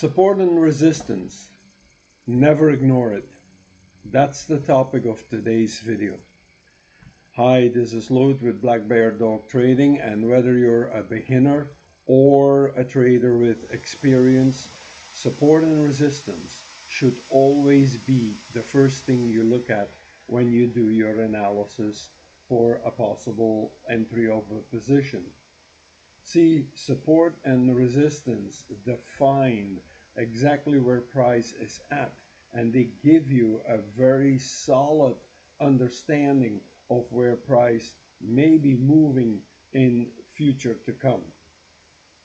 Support and resistance. Never ignore it. That's the topic of today's video. Hi, this is Lot with Black Bear Dog Trading, and whether you're a beginner or a trader with experience, support and resistance should always be the first thing you look at when you do your analysis for a possible entry of a position. See, support and resistance define exactly where price is at, and they give you a very solid understanding of where price may be moving in future to come.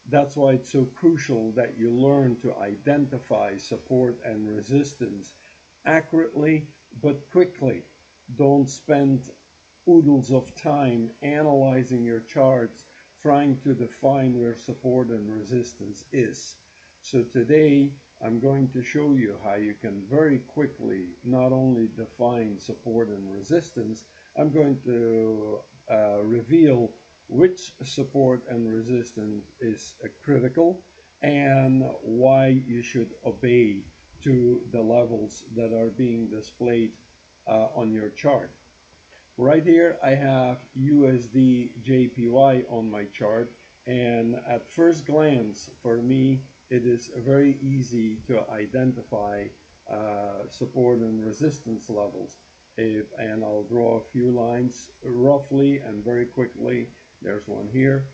That's why it's so crucial that you learn to identify support and resistance accurately but quickly. Don't spend oodles of time analyzing your charts trying to define where support and resistance is. So today I'm going to show you how you can very quickly not only define support and resistance, I'm going to reveal which support and resistance is critical and why you should obey to the levels that are being displayed on your chart. Right here I have USD JPY on my chart, and at first glance for me it is very easy to identify support and resistance levels. And I'll draw a few lines roughly and very quickly. There's one here,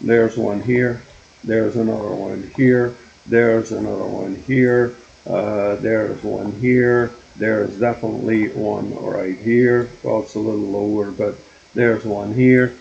there's one here, there's another one here, there's another one here, there's one here. There's definitely one right here. Well, it's a little lower, but there's one here.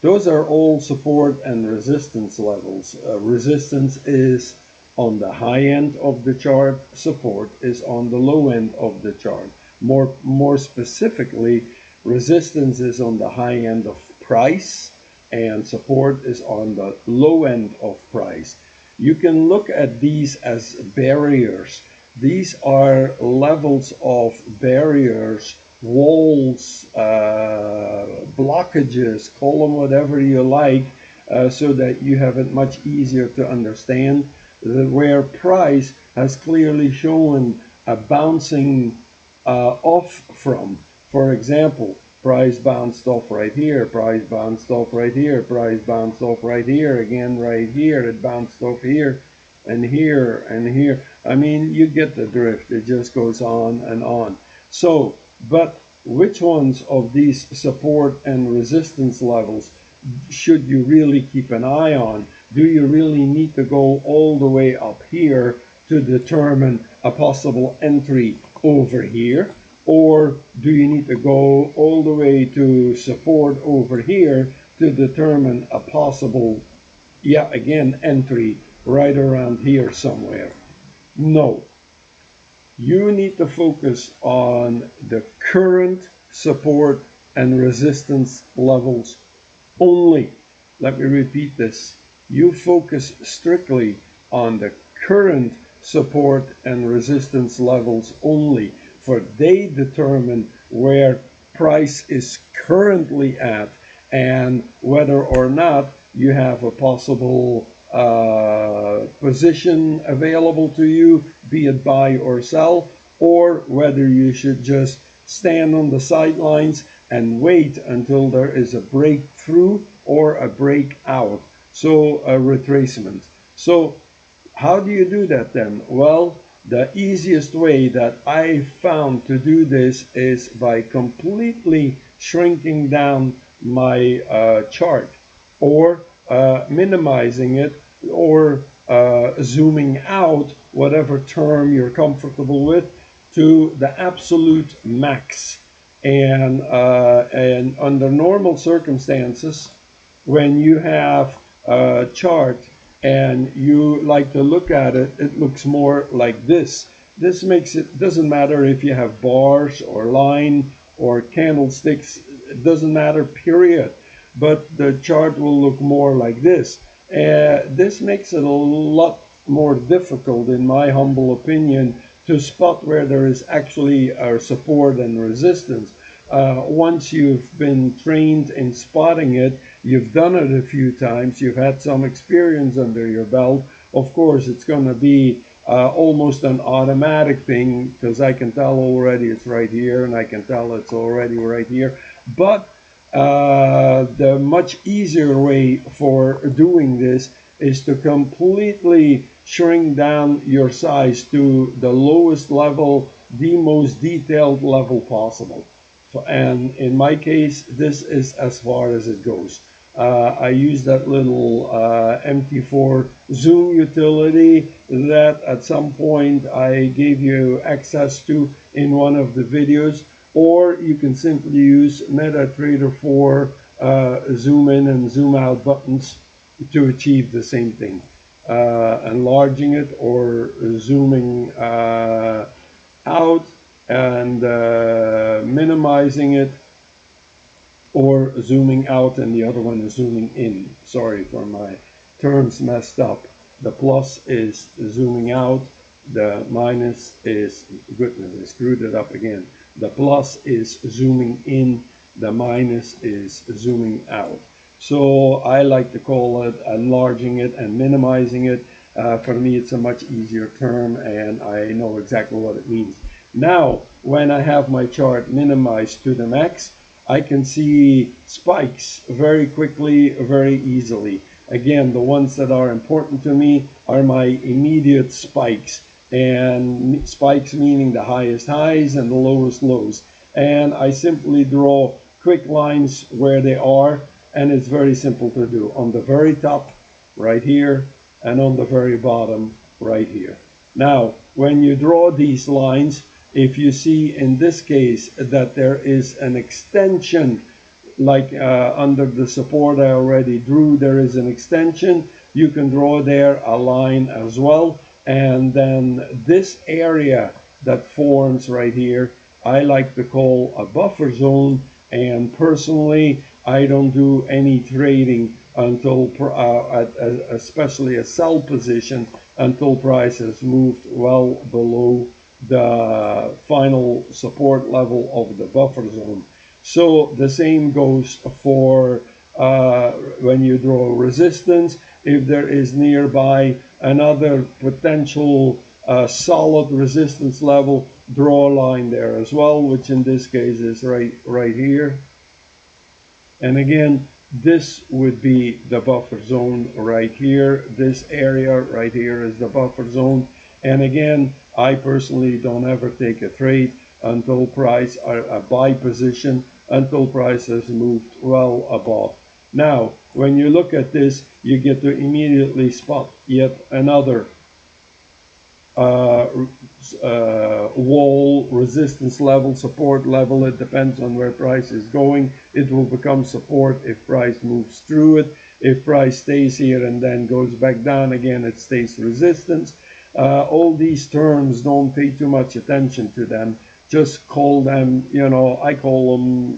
Those are all support and resistance levels. Resistance is on the high end of the chart. Support is on the low end of the chart. More specifically, resistance is on the high end of price, and support is on the low end of price. You can look at these as barriers. These are levels of barriers, walls, blockages, call them whatever you like, so that you have it much easier to understand where price has clearly shown a bouncing off from. For example, price bounced off right here, price bounced off right here, price bounced off right here, again right here, it bounced off here, and here and here. I mean, you get the drift. It just goes on and on. So, but which ones of these support and resistance levels should you really keep an eye on? Do you really need to go all the way up here to determine a possible entry over here? Or do you need to go all the way to support over here to determine a possible, entry right around here somewhere? No. You need to focus on the current support and resistance levels only. Let me repeat this. You focus strictly on the current support and resistance levels only, for they determine where price is currently at and whether or not you have a possible position available to you, be it buy or sell, or whether you should just stand on the sidelines and wait until there is a breakthrough or a breakout, so a retracement. So how do you do that then? Well, the easiest way that I found to do this is by completely shrinking down my chart, or minimizing it, or zooming out, whatever term you're comfortable with, to the absolute max. And under normal circumstances, when you have a chart and you like to look at it, it looks more like this. This makes it, doesn't matter if you have bars or line or candlesticks, it doesn't matter, period. But the chart will look more like this. This makes it a lot more difficult, in my humble opinion, to spot where there is actually support and resistance. Once you've been trained in spotting it, you've done it a few times, you've had some experience under your belt, of course it's going to be almost an automatic thing, because I can tell already it's right here, and I can tell it's already right here. But the much easier way for doing this is to completely shrink down your size to the lowest level, the most detailed level possible. So, and in my case, this is as far as it goes. I use that little MT4 zoom utility that at some point I gave you access to in one of the videos, or you can simply use MetaTrader 4 zoom in and zoom out buttons to achieve the same thing. Enlarging it or zooming out and minimizing it, or zooming out, and the other one is zooming in. Sorry for my terms messed up. The plus is zooming out, the minus is, goodness, I screwed it up again. The plus is zooming in, the minus is zooming out. So I like to call it enlarging it and minimizing it. For me, it's a much easier term, and I know exactly what it means. Now, when I have my chart minimized to the max, I can see spikes very quickly, very easily. Again, the ones that are important to me are my immediate spikes, and spikes meaning the highest highs and the lowest lows. And I simply draw quick lines where they are, and it's very simple to do. On the very top, right here, and on the very bottom, right here. Now, when you draw these lines, if you see in this case that there is an extension, like under the support I already drew, there is an extension, you can draw there a line as well. And then this area that forms right here, I like to call a buffer zone. And personally, I don't do any trading until, especially a sell position, until price has moved well below the final support level of the buffer zone. So the same goes for when you draw resistance. If there is nearby another potential solid resistance level, draw a line there as well, which in this case is right here. And again, this would be the buffer zone right here. This area right here is the buffer zone. And again, I personally don't ever take a trade until price, or a buy position, until price has moved well above. Now, when you look at this, you get to immediately spot yet another wall, resistance level, support level. It depends on where price is going. It will become support if price moves through it. If price stays here and then goes back down again, it stays resistance. All these terms, don't pay too much attention to them. Just call them, I call them,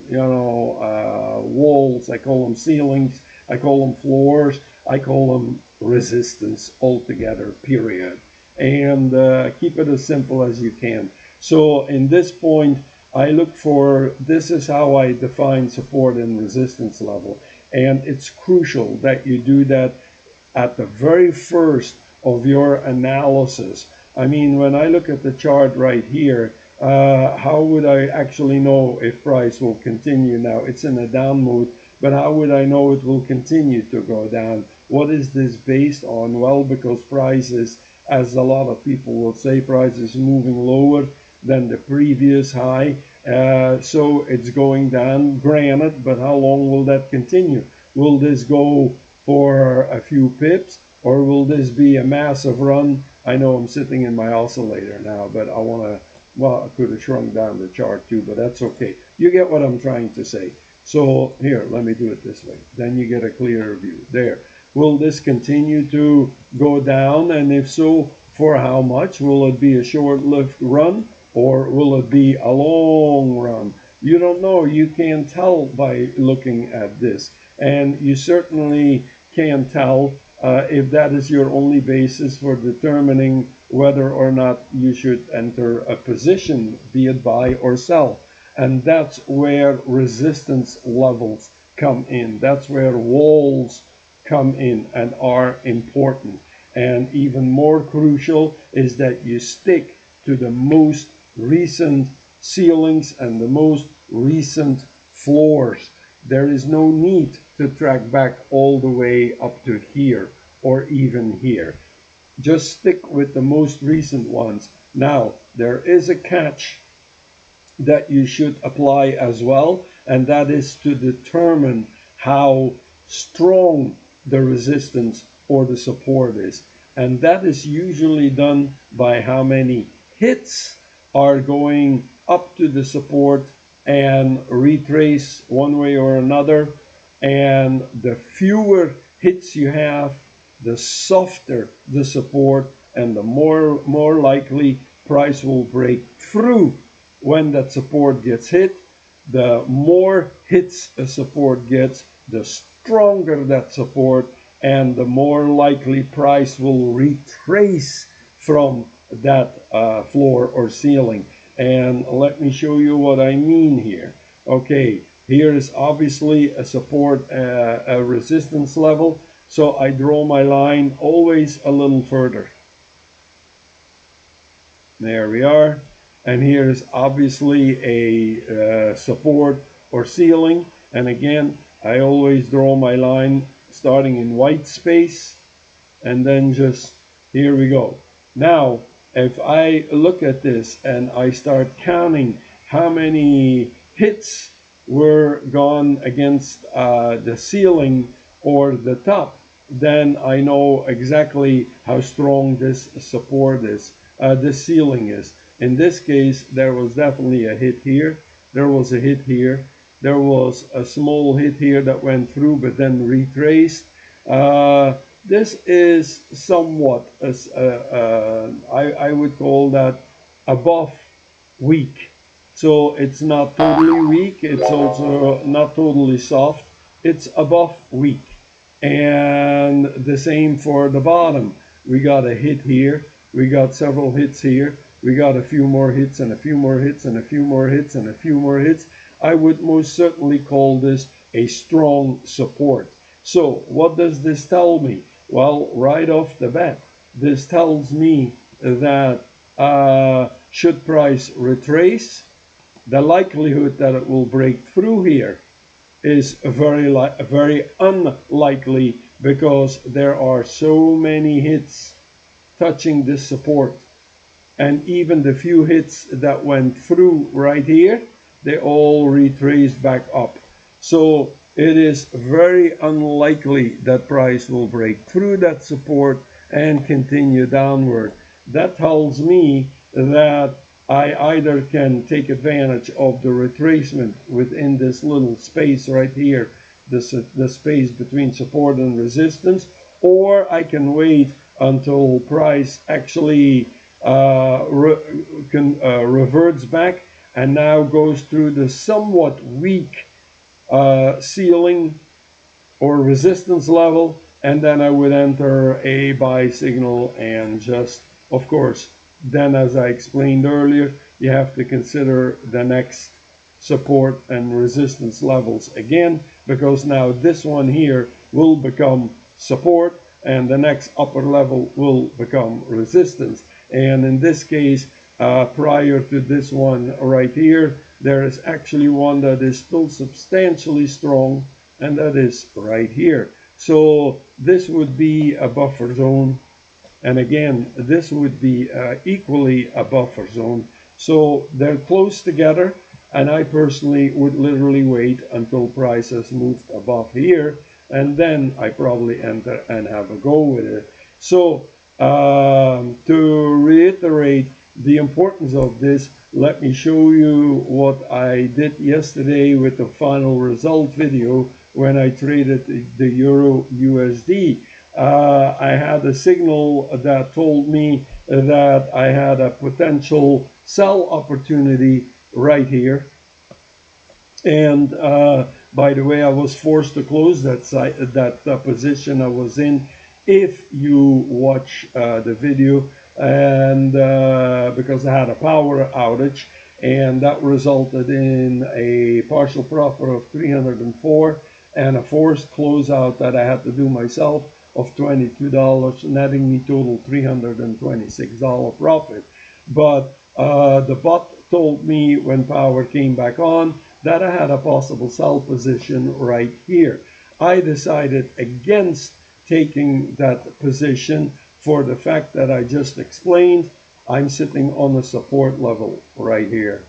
walls, I call them ceilings, I call them floors, I call them resistance altogether, period. And keep it as simple as you can. So in this point, I look for, this is how I define support and resistance level. And it's crucial that you do that at the very first of your analysis. I mean, when I look at the chart right here, how would I actually know if price will continue? Now it's in a down mode, but how would I know it will continue to go down? What is this based on? Well, because price is, as a lot of people will say, price is moving lower than the previous high, so it's going down, granted, but how long will that continue? Will this go for a few pips, or will this be a massive run? I know I'm sitting in my oscillator now, but I want to, well, I could have shrunk down the chart too, but that's okay. You get what I'm trying to say. So here, let me do it this way. Then you get a clearer view. There. Will this continue to go down? And if so, for how much? Will it be a short-lived run, or will it be a long run? You don't know. You can't tell by looking at this. And you certainly can't tell if that is your only basis for determining whether or not you should enter a position, be it buy or sell. And that's where resistance levels come in. That's where walls come in and are important. And even more crucial is that you stick to the most recent ceilings and the most recent floors. There is no need to track back all the way up to here or even here. Just stick with the most recent ones. Now, there is a catch that you should apply as well, and that is to determine how strong the resistance or the support is. And that is usually done by how many hits are going up to the support and retrace one way or another. And the fewer hits you have, the softer the support, and the more likely price will break through when that support gets hit. The more hits a support gets, the stronger that support, and the more likely price will retrace from that floor or ceiling. And let me show you what I mean here. Okay, here is obviously a support, a resistance level. So I draw my line always a little further. There we are. And here is obviously a support or ceiling. And again, I always draw my line starting in white space. And then just, here we go. Now, if I look at this and I start counting how many hits were gone against the ceiling or the top, then I know exactly how strong this support is, this ceiling is. In this case, there was definitely a hit here. There was a hit here. There was a small hit here that went through but then retraced. This is somewhat, I would call that above weak. So it's not totally weak. It's also not totally soft. It's above weak. And the same for the bottom. We got a hit here. We got several hits here. We got a few more hits and a few more hits and a few more hits and a few more hits. I would most certainly call this a strong support. So what does this tell me? Well, right off the bat, this tells me that should price retrace, the likelihood that it will break through here is very unlikely, because there are so many hits touching this support. And even the few hits that went through right here, they all retrace back up. So it is very unlikely that price will break through that support and continue downward. That tells me that I either can take advantage of the retracement within this little space right here, the space between support and resistance, or I can wait until price actually reverts back and now goes through the somewhat weak ceiling or resistance level, and then I would enter a buy signal. And just, of course, then as I explained earlier, you have to consider the next support and resistance levels again, because now this one here will become support and the next upper level will become resistance. And in this case, prior to this one right here, there is actually one that is still substantially strong, and that is right here. So this would be a buffer zone, and again, this would be equally a buffer zone. So they're close together, and I personally would literally wait until price has moved above here, and then I probably enter and have a go with it. So to reiterate the importance of this, let me show you what I did yesterday with the final result video when I traded the Euro USD. I had a signal that told me that I had a potential sell opportunity right here. And by the way, I was forced to close that position I was in, if you watch the video, and because I had a power outage, and that resulted in a partial profit of 304 and a forced closeout that I had to do myself of $22, netting me total $326 profit. But the bot told me when power came back on that I had a possible sell position right here. I decided against taking that position for the fact that I just explained. I'm sitting on a support level right here.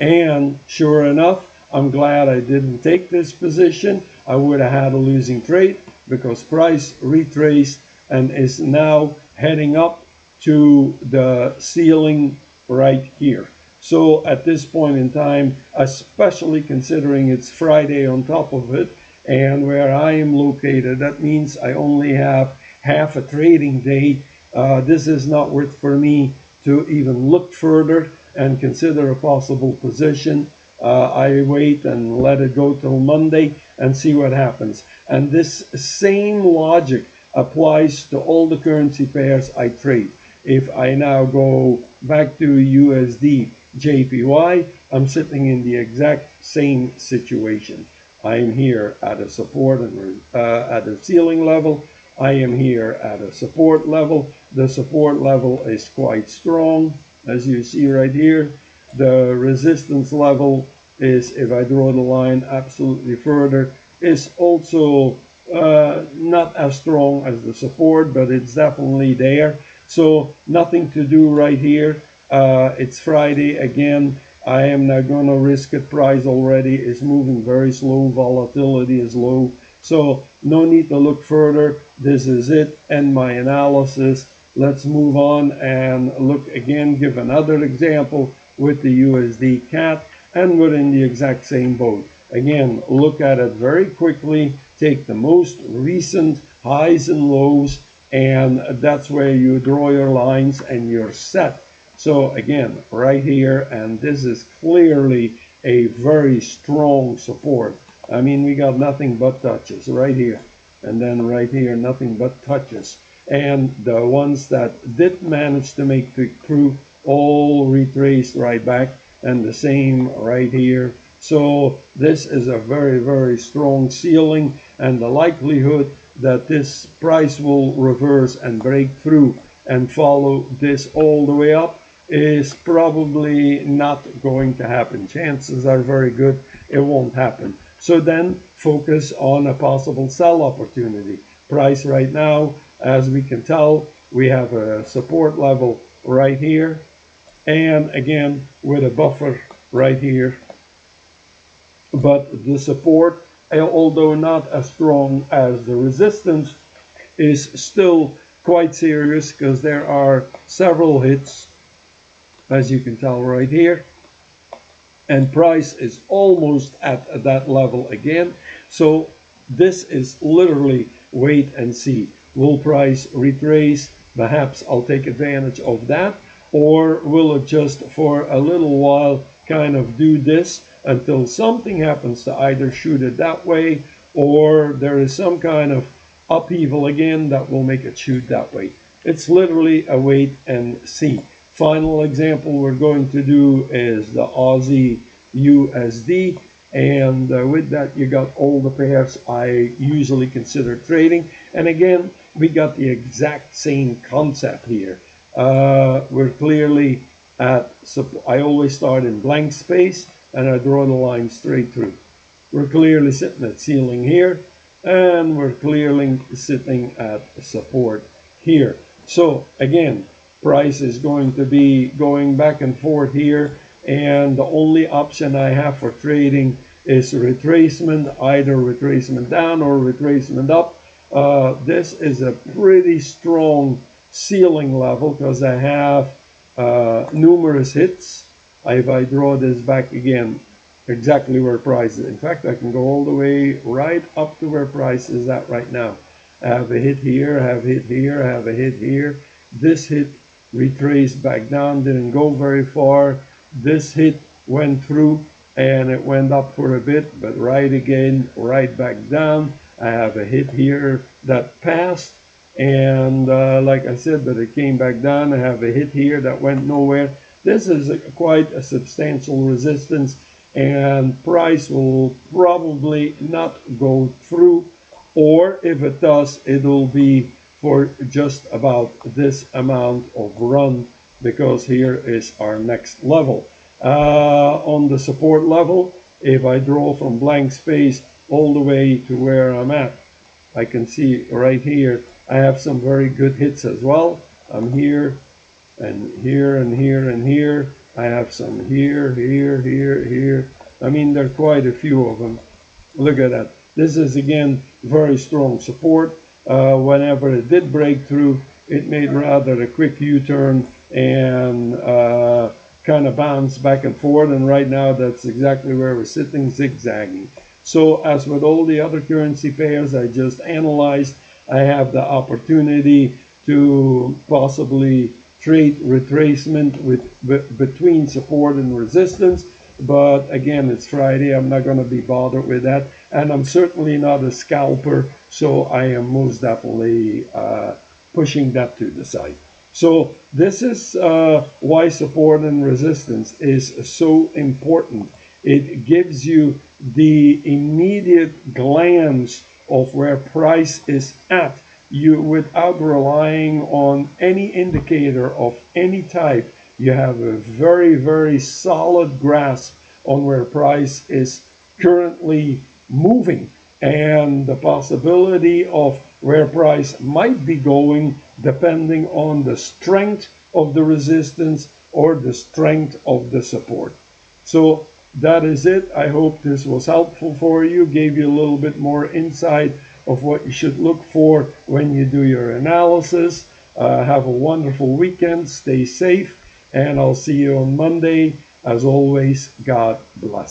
And sure enough, I'm glad I didn't take this position. I would have had a losing trade because price retraced and is now heading up to the ceiling right here. So at this point in time, especially considering it's Friday on top of it, and where I am located, that means I only have half a trading day. This is not worth for me to even look further and consider a possible position. I wait and let it go till Monday and see what happens. And this same logic applies to all the currency pairs I trade. If I now go back to USD JPY, I'm sitting in the exact same situation. I am here at a support and at a ceiling level. I am here at a support level. The support level is quite strong, as you see right here. The resistance level is, if I draw the line absolutely further, is also not as strong as the support, but it's definitely there. So nothing to do right here. It's Friday again. I am not going to risk it. Price already is moving very slow. Volatility is low. So no need to look further. This is it. End my analysis. Let's move on and look again, give another example with the USD CAD, and we're in the exact same boat. Again, look at it very quickly. Take the most recent highs and lows, and that's where you draw your lines and you're set. So again, right here, and this is clearly a very strong support. I mean, we got nothing but touches right here, and then right here, nothing but touches. And the ones that did manage to make the through all retraced right back, and the same right here. So this is a very, very strong ceiling, and the likelihood that this price will reverse and break through and follow this all the way up is probably not going to happen. Chances are very good it won't happen. So then focus on a possible sell opportunity. Price right now, as we can tell, we have a support level right here, and again with a buffer right here. But the support, although not as strong as the resistance, is still quite serious because there are several hits, as you can tell right here, and price is almost at that level again. So this is literally wait and see. Will price retrace? Perhaps I'll take advantage of that, or will it just for a little while kind of do this until something happens to either shoot it that way, or there is some kind of upheaval again that will make it shoot that way. It's literally a wait and see. Final example we're going to do is the Aussie USD, and with that you got all the pairs I usually consider trading. And again, we got the exact same concept here. We're clearly at, I always start in blank space and I draw the line straight through. We're clearly sitting at ceiling here, and we're clearly sitting at support here. So again, price is going to be going back and forth here, and the only option I have for trading is retracement, either retracement down or retracement up. This is a pretty strong ceiling level because I have numerous hits. If I draw this back again, exactly where price is. In fact, I can go all the way right up to where price is at right now. I have a hit here, I have a hit here, I have a hit here. This hit retraced back down, didn't go very far. This hit went through and it went up for a bit, but right again, right back down. I have a hit here that passed, and like I said, but it came back down. I have a hit here that went nowhere. This is quite a substantial resistance, and price will probably not go through, or if it does, it'll be for just about this amount of run, because here is our next level. On the support level, if I draw from blank space all the way to where I'm at, I can see right here I have some very good hits as well. I'm here and here and here and here. I have some here, here, here, here. I mean, there are quite a few of them. Look at that. This is again very strong support. Whenever it did break through, it made rather a quick U-turn and kind of bounced back and forth. And right now, that's exactly where we're sitting, zigzagging. So as with all the other currency pairs I just analyzed, I have the opportunity to possibly trade retracement between support and resistance. But again, it's Friday. I'm not going to be bothered with that. And I'm certainly not a scalper, so I am most definitely pushing that to the side. So this is why support and resistance is so important. It gives you the immediate glance of where price is at, you without relying on any indicator of any type. You have a very, very solid grasp on where price is currently moving and the possibility of where price might be going depending on the strength of the resistance or the strength of the support. So that is it. I hope this was helpful for you, gave you a little bit more insight of what you should look for when you do your analysis. Have a wonderful weekend. Stay safe, and I'll see you on Monday. As always, God bless.